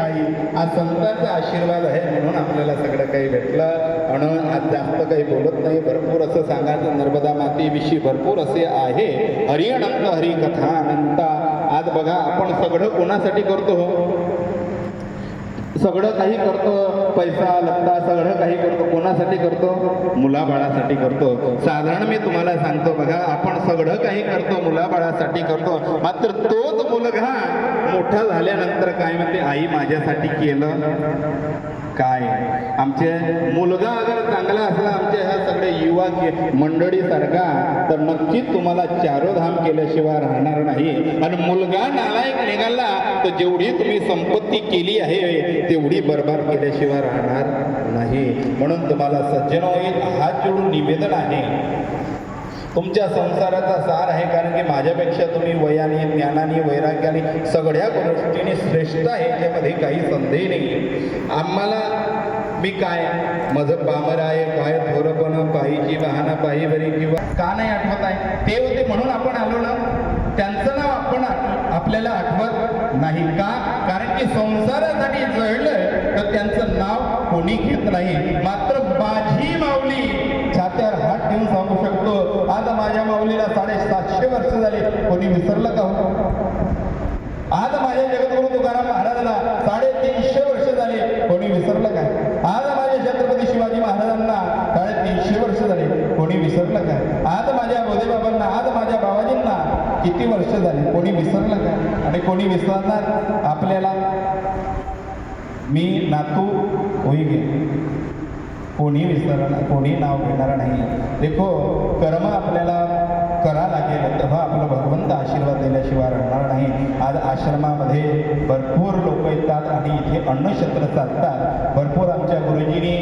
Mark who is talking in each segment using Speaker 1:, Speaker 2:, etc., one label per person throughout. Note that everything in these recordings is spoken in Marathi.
Speaker 1: ठाई. आज संतांचा आशीर्वाद आहे म्हणून आपल्याला सगळं काही भेटलं. म्हणून आज जास्त काही बोलत नाही, भरपूर असं सांगायचं नर्मदा मातेविषयी भरपूर असे आहे. हरी अनंत हरी कथा अनंता. आज बघा आपण सगळं कोणासाठी करतो? सगळं काही करतो, पैसा लत्ता सगळं काही करतो, कोणासाठी करतो? मुलाबाळासाठी करतो. साधारण मी तुम्हाला सांगतो बघा, आपण सगळं काही करतो मुलाबाळासाठी करतो, मात्र तोच मुलगा मोठा झाल्यानंतर काय म्हणते, आई माझ्यासाठी केलं काय? आमचे मुलगा अगर चांगला असला आमच्या ह्या सगळे युवा मंडळी सारखा, तर नक्कीच तुम्हाला चारोधाम केल्याशिवाय राहणार नाही. आणि मुलगा नालायक निघाला तर जेवढी तुम्ही संपत्ती केली आहे तेवढी बरबाद केल्याशिवाय राहणार नाही. म्हणून तुम्हाला सज्जन होईल हात जोडून निवेदन आहे, तुमच्या संसाराचा सार आहे. कारण की माझ्यापेक्षा तुम्ही वयाने ज्ञानाने वैराग्याने सगळ्या गोष्टीने श्रेष्ठ आहे, याच्यामध्ये काही संदेह नाही. आम्हाला मी काय माझं पामर आहे, काय थोरपण पायीची वाहना पायी बरी किंवा का नाही आठवत आहे ते होते म्हणून आपण आलो ना. त्यांचं नाव आपण आपल्याला आठवत नाही का? कारण की संसारासाठी जळलं तर त्यांचं नाव कोणी घेत नाही. मात्र माझी माऊली छात्यावर हात ठेवून सांगू शकतो, आज माझ्या माऊलीला 750 वर्ष झाली, कोणी विसरलं का हो? आज माझ्या जगद्गुरु तुकाराम महाराजांना 350 वर्ष झाले, कोणी विसरलं काय? आज माझ्या छत्रपती शिवाजी महाराजांना 350 वर्ष झाले, कोणी विसरलं काय? आज माझ्या बोधेबाबांना, आज माझ्या बाबाजींना किती वर्ष झाली, कोणी विसरलं काय? आणि कोणी विसरणार आपल्याला? मी नातू होई गे, कोणी विसरणार, कोणी नाव घेणार नाही. देखो कर्म आपल्याला करा लागेल तेव्हा आपलं भगवंत आशीर्वाद दिल्याशिवाय राहणार नाही. आज आश्रमामध्ये भरपूर लोक येतात आणि इथे अन्नक्षेत्र चालतात. भरपूर आमच्या गुरुजींनी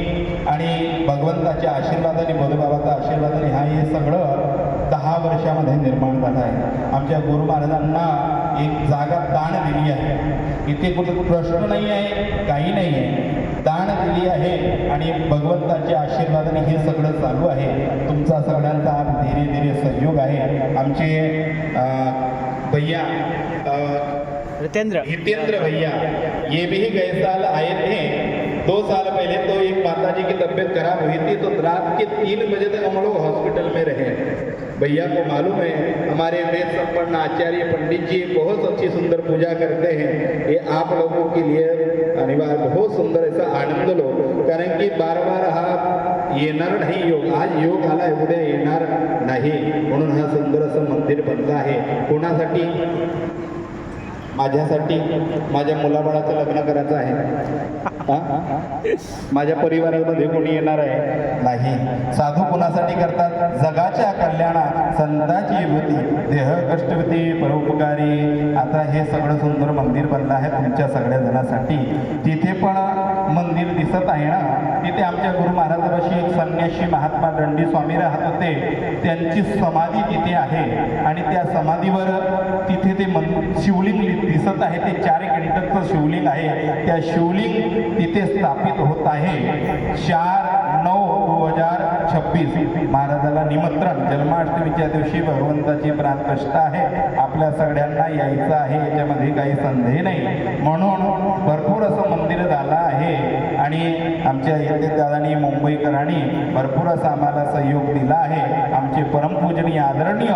Speaker 1: आणि भगवंताच्या आशीर्वादाने बोधबाबाच्या आशीर्वादाने हे सगळं 10 वर्षामध्ये निर्माण झालं आहे. आमच्या गुरु महाराजांना एक जागा दान दिली आहे. इथे कुठे प्रश्न नाही आहे, काही नाही आहे, दान दिली आहे आणि भगवंताच्या आशीर्वादाने हे सगळं चालू आहे. तुमचा सगळ्यांचा आज धीरे धीरे सहयोग आहे. आमचे भैया हितेंद्र भैया ये भी गए साल आए थे. 2 साल पहले तो एक माताजी की तबीयत खराब हुई थी, तो रात के 3 बजे तक हम लोग हॉस्पिटल में रहे. भैया को मालूम है हमारे वेद संपन्न आचार्य पंडित जी बहुत अच्छी सुंदर पूजा करते हैं. ये आप लोगों के लिए अनिवार्य बहुत सुंदर ऐसा आनंद लो, कारण की बार बार हा येणार नाही योग. आज योग आलाय, उद्या येणार नाही. म्हणून हा सुंदर असं मंदिर बनलं आहे. कोणासाठी? माझ्यासाठी. माझ्या मुलाबाळाचं लग्न करायचं आहे. माझ्या परिवारामध्ये कोणी येणार आहे नाही. साधू कोणासाठी करतात? जगाच्या कल्याणा संतांची युवती देह कष्टवती परोपकारी. आता हे सगळं सुंदर मंदिर बनलं आहे तुमच्या सगळ्या जणांसाठी. तिथे पण मंदिर दिसत आहे ना, तिथे आमच्या गुरु महाराजापाशी एक संन्यासी महात्मा दंडी स्वामी राहत होते, त्यांची समाधी तिथे आहे. आणि त्या समाधीवर तिथे ते शिवलिंग दिसत आहे. ते 4 क्विंटलचं शिवलिंग आहे. त्या शिवलिंग तिथे स्थापित होत आहे. 4/9/2026 महाराजाला निमंत्रण. जन्माष्टमीच्या दिवशी भगवंताची प्राणप्रतिष्ठा आहे. आपल्या सगळ्यांना यायचं आहे, याच्यामध्ये काही संदेह नाही. म्हणून भरपूर असं मंदिर झालं आहे. आणि आमच्या येथे दादांनी मुंबईकरांनी भरपूर असा आम्हाला सहयोग दिला आहे. आमचे परमपूजनीय आदरणीय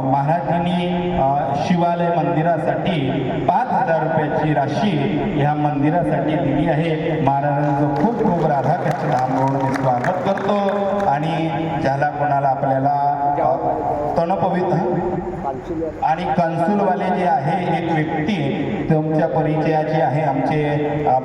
Speaker 1: महाराजांनी शिवालय मंदिरासाठी 5,000 रुपयाची राशी ह्या मंदिरासाठी दिली आहे. महाराजांचं खूप खूप राधाकृष्ण नामोड स्वागत करतो. आणि ज्याला कोणाला आपल्याला तणपवित्र आणि कन्सुलवाले जे आहे एक व्यक्ती तुमच्या परिचयाची आहे, आमचे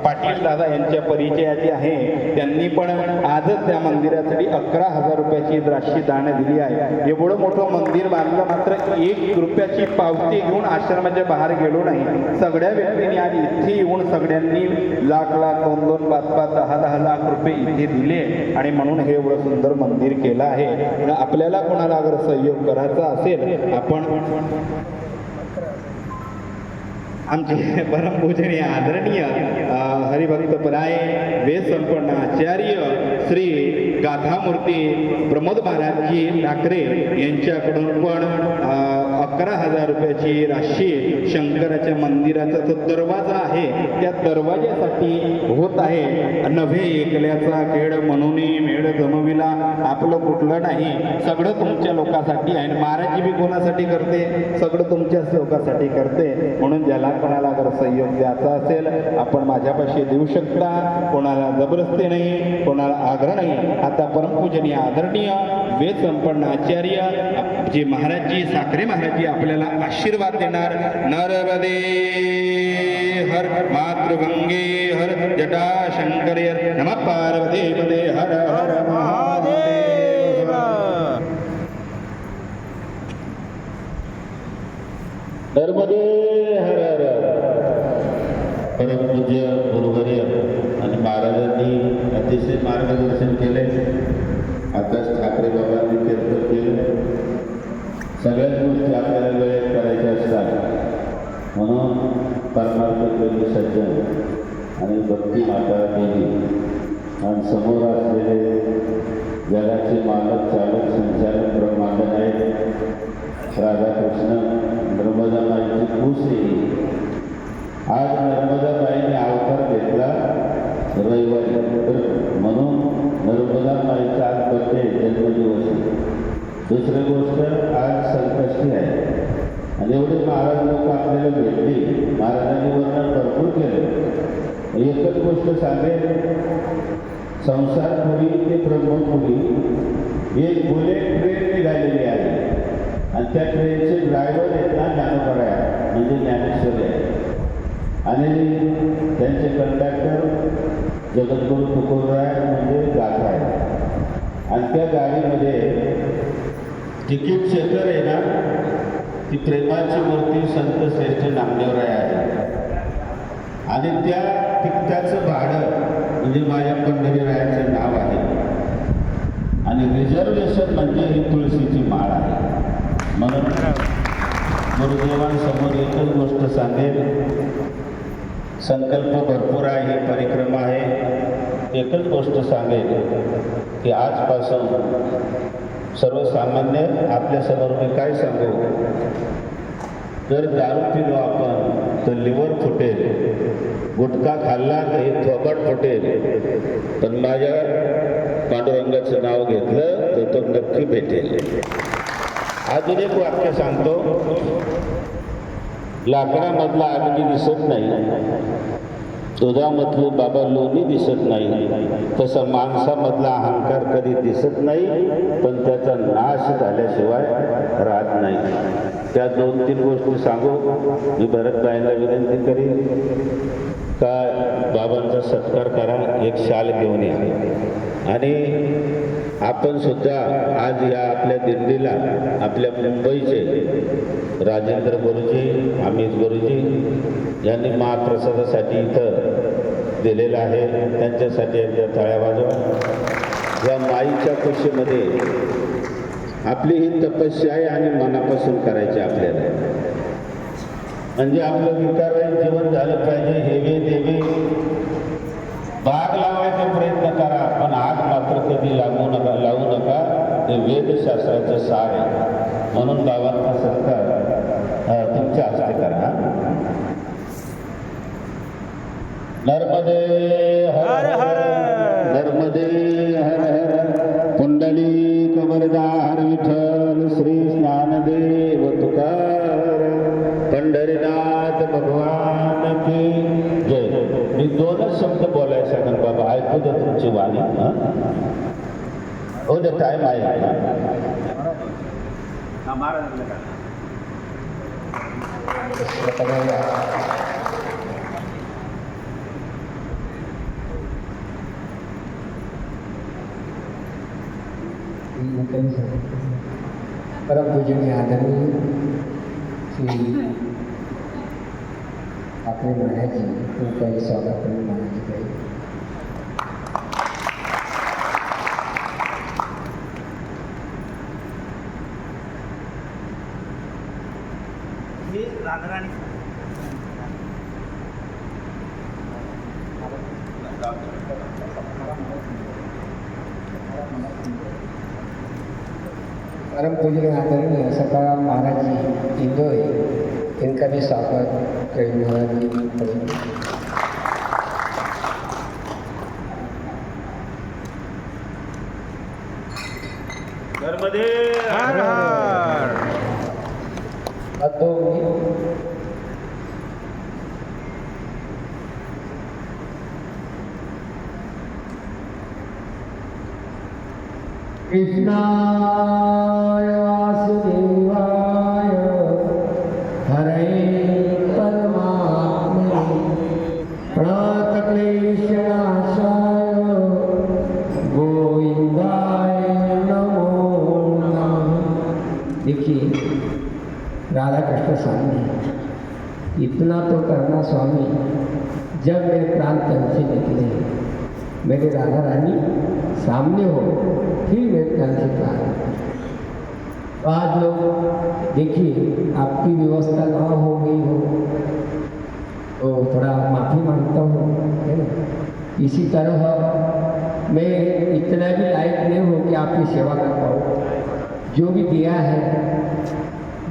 Speaker 1: पाटील दादा यांच्या परिचयाची आहे. त्यांनी पण आजच त्या मंदिरासाठी 11,000 रुपयाची राशी दान दिली आहे. एवढं मोठं मंदिर बांधलं, मात्र 1 रुपयाची पावती घेऊन आश्रमाच्या बाहेर गेलो नाही. सगळ्या व्यक्तींनी आज इथे येऊन सगळ्यांनी लाख 2-2, 5-5, 10-10 लाख रुपये इथे दिले. आणि म्हणून हे एवढं सुंदर मंदिर केलं आहे. आपल्याला कोणाला अगर सहयोग करायचा असेल, आपण आमचे परमपूजनीय आदरणीय हरिभक्तपराय वेद संपन्न आचार्य श्री गाथामूर्ती प्रमोद महाराजजी ठाकरे यांच्याकडून पण 11,000 रुपयाची राशी शंकराच्या मंदिराचा जो दरवाजा आहे त्या दरवाजासाठी होत आहे. नव्हे एकल्याचा खेळ म्हणून मेळ जमविला, आपलं कुठलं नाही, सगळं तुमच्या लोकांसाठी आहे. महाराजजी बी कोणासाठी करते, सगळं तुमच्याच लोकांसाठी करते. म्हणून ज्याला कोणाला जर सहयोग द्यायचा असेल आपण माझ्यापाशी देऊ शकता. कोणाला जबरदस्ती नाही, कोणाला आग्रह नाही. आता परमपूजनीय आदरणीय वेद संपन्न आचार्य जे महाराजजी साखरे महाराजजी आपल्याला आशीर्वाद देणार. नर्मदे हर मातृगंगे हर जटा शंकर नमः पार्वती पदे हर हर महादेव.
Speaker 2: नर्मदे हर हर. परमपूज्य गुरुवर्य आणि महाराजांनी अतिशय मार्गदर्शन केले. आकाश ठाकरे बाबांनी कीर्तन केले. सगळ्याच गोष्टी आपल्याला वेळेत करायच्या असतात. म्हणून परमार्थ प्रेमी सज्जन आणि भक्ती माता देवी आणि समोर असलेले जगाचे मालक चालक संचालक ब्रह्मांड आहेत राधाकृष्ण नर्मदा माईची कुशी. आज नर्मदाबाईने अवतार घेतला रविवारी, म्हणून नर्मदा माईचा आज बर्थडे जन्मदिवस. दुसरी गोष्ट आज संकष्टी आहे आणि एवढे महाराज लोक आपल्याला भेटली. महाराजांनी वर्णन भरपूर केलं. एकच गोष्ट सांगेल, संसारपुरी ते ब्रह्मपुरी एक बुलेट ट्रेन निघालेली आहे आणि त्या ट्रेनचे ड्रायव्हर आहेत ना ज्ञानोबा म्हणजे ज्ञानेश्वरी आहे आणि त्यांचे कंडक्टर जगद्गुरु तुकोराय म्हणजे गाथा आहे. आणि त्या गाडीमध्ये तिकीट चेकर आहे ना ती प्रेमाची मूर्ती संत श्रेष्ठ नामदेवराय आहे आणि त्या तिकिटाचं भाडं म्हणजे माझ्या पंढरीरायाचं नाव आहे आणि रिझर्वेशन म्हणजे ही तुळशीची माळ आहे. म्हणून गुरुदेवांसमोर एकच गोष्ट सांगेल, संकल्प भरपूर आहे, परिक्रमा आहे. एकच गोष्ट सांगेल की आजपासून सर्वसामान्य आपल्यासमोर मी काय सांगू, जर दारू पिलो आपण तर लिव्हर फुटेल, गुटखा खाल्ला तर हे थोबड फुटेल, पण माझ्या पांडुरंगाचं नाव घेतलं तर तो नक्की भेटेल. अजून एक वाक्य सांगतो, लाकडामधला अग्नी दिसत नाही, दुधामधलं बाबा लोणी दिसत नाही, तसं माणसामधला अहंकार कधी दिसत नाही पण त्याचा नाश झाल्याशिवाय राहत नाही. त्या 2-3 गोष्टी सांगू. मी भरतबाईंना विनंती करीन का बाबांचा सत्कार करा, एक शाल घेऊन या. आणि आपण सुद्धा आज या आपल्या दिंडीला आपल्या मुंबईचे राजेंद्र गुरुजी, अमित गुरुजी यांनी महाप्रसादासाठी इथं दिलेलं आहे, त्यांच्यासाठी एकदा टाळ्या वाजवा. या माईच्या कुशीमध्ये आपली ही तपस्या आहे आणि मनापासून करायची आपल्याला, म्हणजे आपलं विकाररहित जीवन झालं पाहिजे. हेवे देवे बाग लावायचा प्रयत्न करा पण आग मात्र कधी लावू नका. हे वेदशास्त्राचं सार आहे. म्हणून बाबांचा सत्कार तुमच्या हस्ते करा. नर्मदे हर हर, नर्मदे हर हर. पुंडलिक वरदार विठ्ठल श्री ज्ञानदेव तुकाराम पंढरीनाथ भगवान की जय. मी 2च शब्द बोलायला सांगेन बाबा, ऐकू द्या तुमची वाणी. हो द्या, टाईम आहे.
Speaker 3: परमपूजनीय आदरणीय श्री ठाकरे महाराज जी उनका स्वागत करें महाराज जी. परम पूज्य आदरणीय सकाराम महाराज जी इंदौर, इनका भी स्वागत रवि महाराज जी करेंगे। अब तो कृष्णाय वासुदेवाय हरे परमात्मने प्रणतक्लेशनाशाय गोविंदाय नमो नमः। देखिए राधा कृष्ण स्वामी, इतना तो करना स्वामी, जब मेरे प्राण तन से निकले मेरे राधा रानी सामने हो, फिर मेरे प्राण से प्राण। आज लोग देखिए आपकी व्यवस्था ना हो गई हो तो थोड़ा माफ़ी मांगता हूँ, है ना। इसी तरह मैं इतना भी लायक नहीं हूँ कि आपकी सेवा कर पाऊँ। जो भी दिया है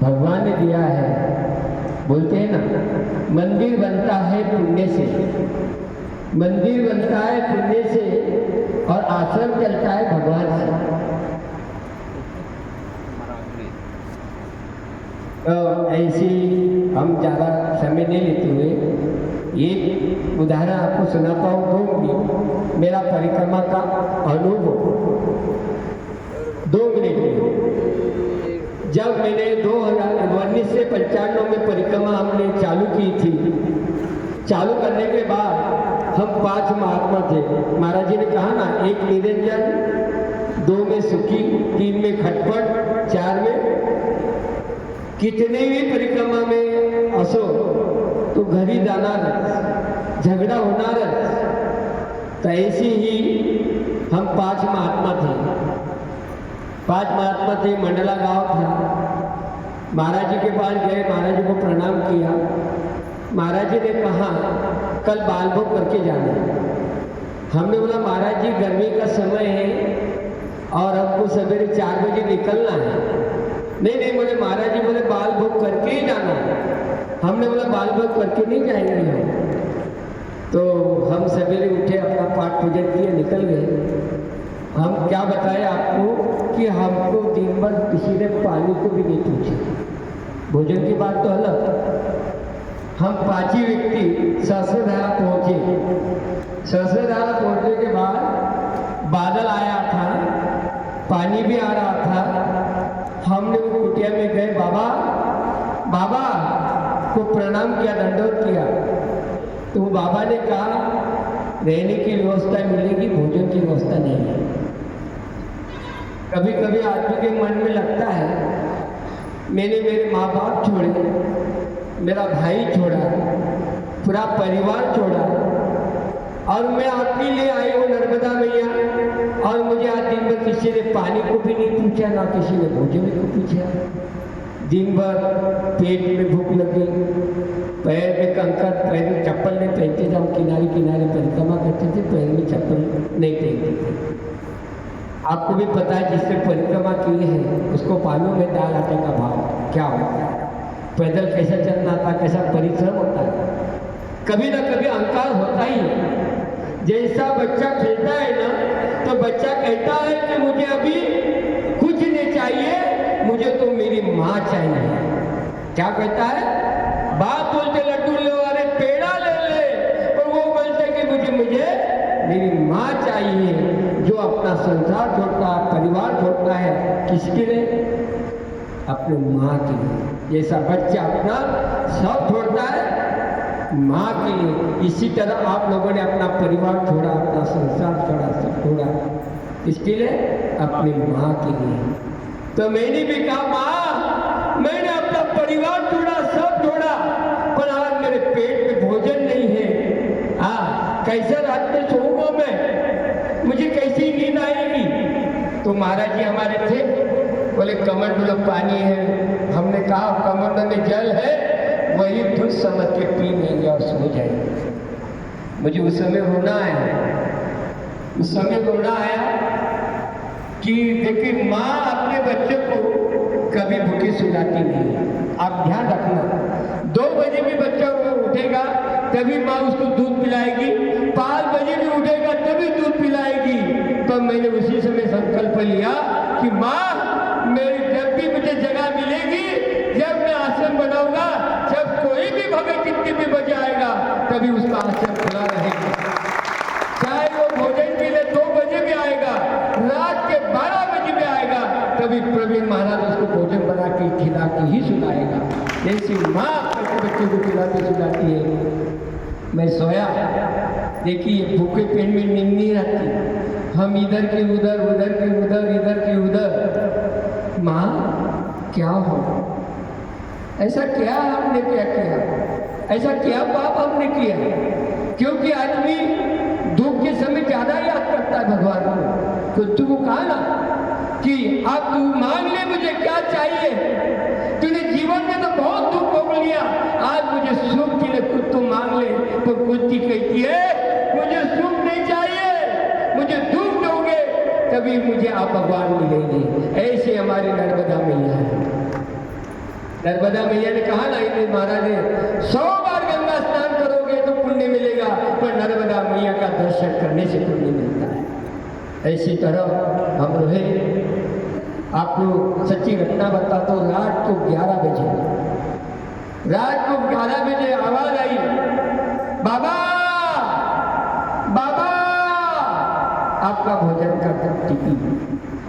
Speaker 3: भगवान ने दिया है। बोलते हैं ना, मंदिर बनता है पुण्य से, मंदिर बनता है पुण्य से और आश्रम चलता है भगवान से। तो ऐसी हम ज़्यादा समय नहीं लेते हुए एक उदाहरण आपको सुनाता हूँ। 2 मिनट मेरा परिक्रमा का अनुभव, 2 मिनट में। जब मैंने 2019 से 95 में परिक्रमा हमने चालू की थी, चालू करने के बाद हम 5 महात्मा थे। महाराज जी ने कहा ना, 1 निरंजन, 2 में सुखी, 3 में खटपट, 4 में कितने भी परिक्रमा में असो तो घरी जाणारच, झगड़ा होणारच। तो ऐसी ही हम 5 महात्मा थे। 5 महात्मा थे, मंडला गांव था। महाराज जी के पास गए, महाराज जी को प्रणाम किया। महाराज जी ने कहा कल बाल भोग करके जाना। हमने बोला महाराज जी गर्मी का समय है और हमको सवेरे 4 बजे निकलना है। नहीं नहीं बोले महाराज जी, बोले बाल भोग करके ही जाना है। हमने बोला बाल भोग करके नहीं जाएंगे हम। तो हम सवेरे उठे, अपना पाठ पूजन किए, निकल गए। हम क्या बताए आपको कि हमको दिन भर किसी ने पानी को भी नहीं पूछा। भोजन की बात तो अलग। हम 5 ही व्यक्ति सहस्त्रधारा पहुँचे। सहस्त्रधारा पहुँचने के बाद बादल आया था, पानी भी आ रहा था। हमने वो कुटिया में गए, बाबा बाबा को प्रणाम किया, दंडवत किया। तो वो बाबा ने कहा रहने की व्यवस्था मिलेगी, भोजन की व्यवस्था नहीं है। कभी कभी आदमी के मन में लगता है मैंने मेरे माँ बाप छोड़े, मेरा भाई छोड़ा, पूरा परिवार छोड़ा और मैं आपके लिए आई हूँ नर्मदा मैया, और मुझे आज दिन भर किसी ने पानी को भी नहीं पूछा, ना किसी ने भोजन को पूछा। दिन भर पेट में भूख लगी, पैर में कंकर, पैर में चप्पल नहीं पहनते थे। हम किनारे किनारे परिक्रमा करते थे, पैर में चप्पल नहीं पहनते थे। आपको भी पता है जिसने परिक्रमा की है उसको मालूम है दाल आटे का भाव क्या होता है, पैदल कैसा चलना था, कैसा परिश्रम होता है। कभी ना कभी अहंकार होता ही है। जैसा बच्चा खेलता है ना, तो बच्चा कहता है कि मुझे अभी कुछ नहीं चाहिए, मुझे तो मेरी माँ चाहिए। क्या कहता है? बाप बोलते लड्डू ले, अरे पेड़ा ले ले, और वो बोलते कि मुझे मेरी माँ चाहिए। जो अपना संसार छोड़ता है, परिवार छोड़ता है, किसके लिए? अपने माँ के लिए। जैसा बच्चा अपना सब छोड़ता है माँ के लिए, इसी तरह आप लोगों ने अपना परिवार छोड़ा, अपना संसार छोड़ा, सब छोड़ा, इसके लिए अपनी माँ के लिए। तो मैंने भी कहा माँ, मैंने अपना परिवार छोड़ा, सब छोड़ा, पर आज मेरे पेट में भोजन नहीं है। कैसा रात में सोऊंगा मैं, मुझे कैसी नींद आएगी? तो महाराज जी हमारे थे, बोले कमंड में पानी है। हमने कहा कमंड में जल है, वही धुन समझ के पी लेंगे और सो जाएंगे। मुझे उस समय रोना आया, उस समय रोना आया कि देखिए माँ अपने बच्चे को कभी भूखी सुलाती नहीं है। आप ध्यान रखना, 2 बजे भी बच्चा उठेगा तभी माँ उसको दूध पिलाएगी, 5 बजे भी उठेगा तभी दूध पिलाएगी। तो मैंने उसी समय संकल्प लिया कि माँ मेरी जब भी मुझे जगह मिलेगी, जब मैं आश्रम बनाऊंगा, जब कोई भी भगत कितने भी बजे आएगा तभी उसका आश्रम खुला रहेगा। चाहे वो भोजन के लिए 2 बजे भी आएगा, रात के 12 बजे भी आएगा, तभी प्रवीण महाराज उसको भोजन बना के खिला के ही सुलाएगा। जैसे माँ अपने बच्चे को खिलाती सुलाती है। मैं सोया, देखिए भूखे पेट में नींद नहीं आती, हम इधर के उधर, उधर के उधर, इधर के उधर। माँ क्या हो, ऐसा क्या हमने क्या किया, ऐसा क्या पाप हमने किया? क्योंकि आदमी दुख के समय ज्यादा याद करता है भगवान को। तो तू कहा ना कि अब तू मांग ले मुझे क्या चाहिए, तूने जीवन में तो बहुत दुख भोग लिया, आज मुझे सुख के लिए कुछ तो मांग ले। तो कुत्ती कहती है मुझे सुख नहीं चाहिए, मुझे दुख दोगे तभी मुझे आप भगवान मिलेंगे। ऐसे हमारी नर्मदा मैया है। नर्मदा मैया ने कहा ना, इंद्र महाराज ने 100 बार गंगा स्नान करोगे तो पुण्य मिलेगा, पर नर्मदा मैया का दर्शन करने से पुण्य मिलता है। ऐसी तरह हम रहे, आपको सच्ची घटना बताता हूँ। रात को 11 बजे आवाज आई, बाबा बाबा आपका भोजन का टिफिन।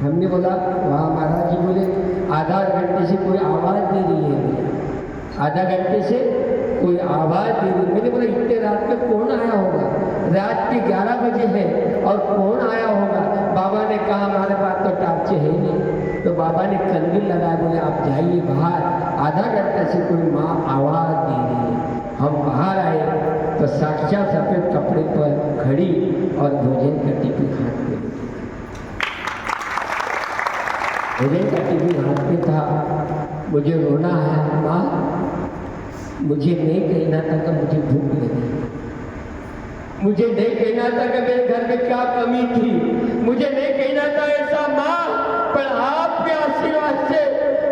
Speaker 3: हमने बोला वहाँ महाराज जी बोले आधा घंटे से कोई आवाज़ दे रही है, आधा घंटे से कोई आवाज़ दे रही। मैंने बोला इतने रात में कौन आया होगा, रात के 11 बजे है और कौन आया होगा? बाबा ने कहा हमारे पास तो टार्च है नहीं। तो बाबा ने कंदील लगाया, बोले आप जाइए बाहर, आधा घंटे से कोई माँ आवाज़ दे रही है। हम बाहर आए तो साक्षात सफेद कपड़े पर खड़ी और भोजन का टिफिन हाथ में, भोजन का टिफिन हाथ में था। मुझे रोना है, माँ मुझे नहीं कहना था कि मुझे भूख लगी, मुझे नहीं कहना था कि मेरे घर में क्या कमी थी, मुझे नहीं कहना था ऐसा माँ, पर आपके आशीर्वाद से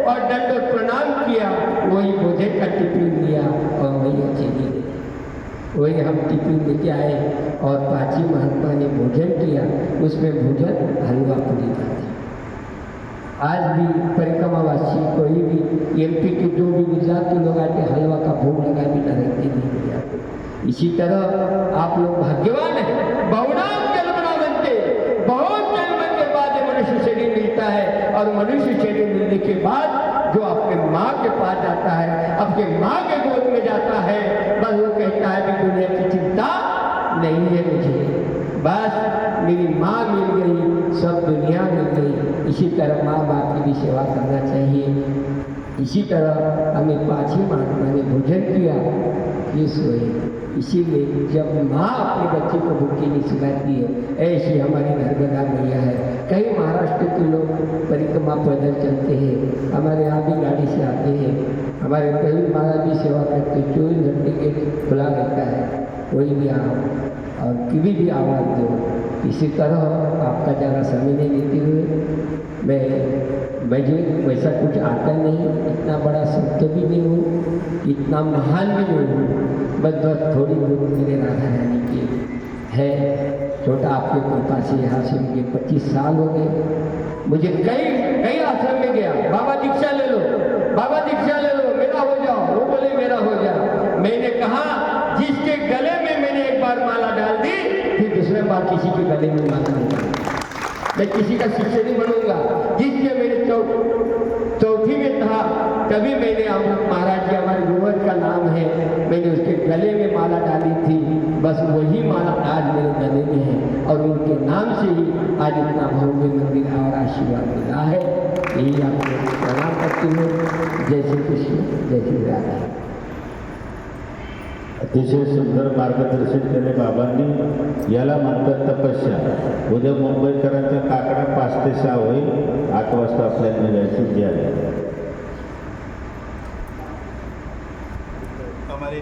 Speaker 3: और दंड प्रणाम किया, वही भोजन का टिफिन लिया और वही चली गई। वही हम टिफिन लेके आए और पाची महात्मा ने भोजन किया, उसमें भोजन हलवा पूरी का था। आज भी परिक्रमावासी कोई भी एमपी के जो भी गुजरात के लोग आते हलवा का भोग लगा भी न रहते नहीं जाते। इसी तरह आप लोग भाग्यवान हैं, बहुनाम जन्मना बनते, बहुत जन्म के बाद ये मनुष्य शरीर मिलता है और मनुष्य शरीर मिलने के बाद जो अपने माँ के पास जाता है, अपने माँ के गोद में जाता है, बस वो कहता है कि दुनिया की चिंता नहीं है मुझे, बस मेरी माँ मिल गई, सब दुनिया मिल गई। इसी तरह माँ बाप की भी सेवा करना चाहिए। इसी तरह हमें पाची महात्मा ने भोजन किया, ये सोए। इसीलिए जब माँ अपने बच्चे को भूखी नहीं सुलाती है, ऐसी हमारी नर्मदा मैया है। कई महाराष्ट्र के लोग परिक्रमा पैदल चलते हैं, हमारे यहाँ भी गाड़ी से आते हैं, हमारे कई महाराज भी सेवा करते, 24 घंटे के खुला रहता है, कोई भी आओ और कभी भी आवाज़ दो। इसी तरह आपका ज़्यादा समय नहीं लेते हुए मुझे वैसा कुछ आता नहीं, इतना बड़ा संत भी नहीं हूँ, इतना महान भी नहीं हूँ, बस थोड़ी बहुत मेरे राधा रानी की है। छोटा आपके कृपा से यहाँ से मुझे 25 साल हो गए। मुझे कई आश्रम में गया, बाबा दीक्षा ले लो, बाबा दीक्षा ले लो, मेरा हो जाओ, वो बोले मेरा हो जाओ। मैंने कहा जिसके गले में मैंने एक बार माला डाल दी, फिर दूसरे बार किसी के गले में माला नहीं डाली। मैं किसी का शिष्य नहीं बनूंगा। जिसके मेरे चौथी में था तभी मैंने महाराज जी हमारे गुरुवर का नाम है, मैंने उसके गले में माला डाली थी, बस वही माला आज मेरे गले में है और उनके नाम से ही आज इतना भव्य मंदिर और आशीर्वाद मिला है। यही आपको प्रणाम करती हूँ। जय श्री कृष्ण, जय श्री राधा।
Speaker 2: अतिशय सुंदर मार्गदर्शन केले बाबांनी। याला म्हणतात तपस्या। उद्या मुंबईकरांच्या काकडा 5 ते 6 होईल, 8 वाजता आपल्याला निघायची जी आहे।
Speaker 1: हमारे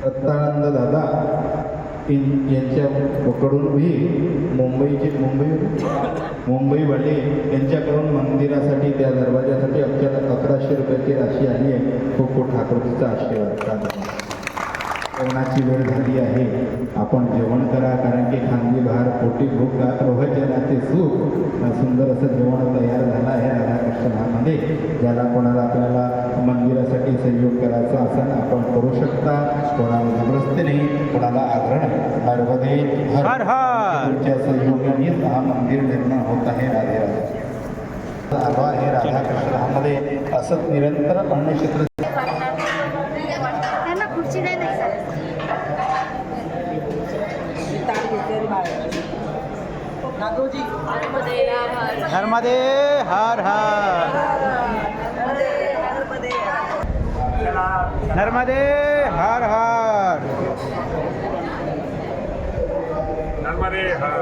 Speaker 1: दत्तानंद दादा यांच्याकडून भी मुंबईवाले यांच्याकडून मंदिरासाठी त्या दरवाजासाठी 1100 रुपयाची राशी आली आहे. खूप खूप ठाकरजीचा आशीर्वाद. जेवणाची वेळ झाली आहे. आपण जेवण करा, कारण की खांदी बहार पोटी भूक रोहजनाचे सुख. सुंदर असं जेवण तयार झालं आहे राधाकृष्णामध्ये. ज्याला कोणाला आपल्याला मंदिरासाठी सहयोग करायचा असेल आपण करू शकता. कोणाला जबरदस्ती नाही, कोणाला आग्रह नाही. नर्मदे हर हर. तुमच्या सहयोगानेच हा मंदिर निर्माण होत आहे. राधे राधे. आलो आहे राधाकृष्णामध्ये. असंच निरंतर अन्नक्षेत्र
Speaker 4: खुर्ची नाही
Speaker 5: नर्मदे हर हर. नर्मदे हर हर.
Speaker 6: नर्मदे हर.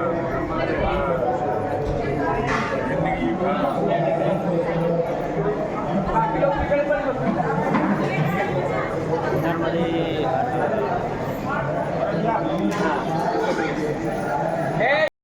Speaker 5: नर्मदे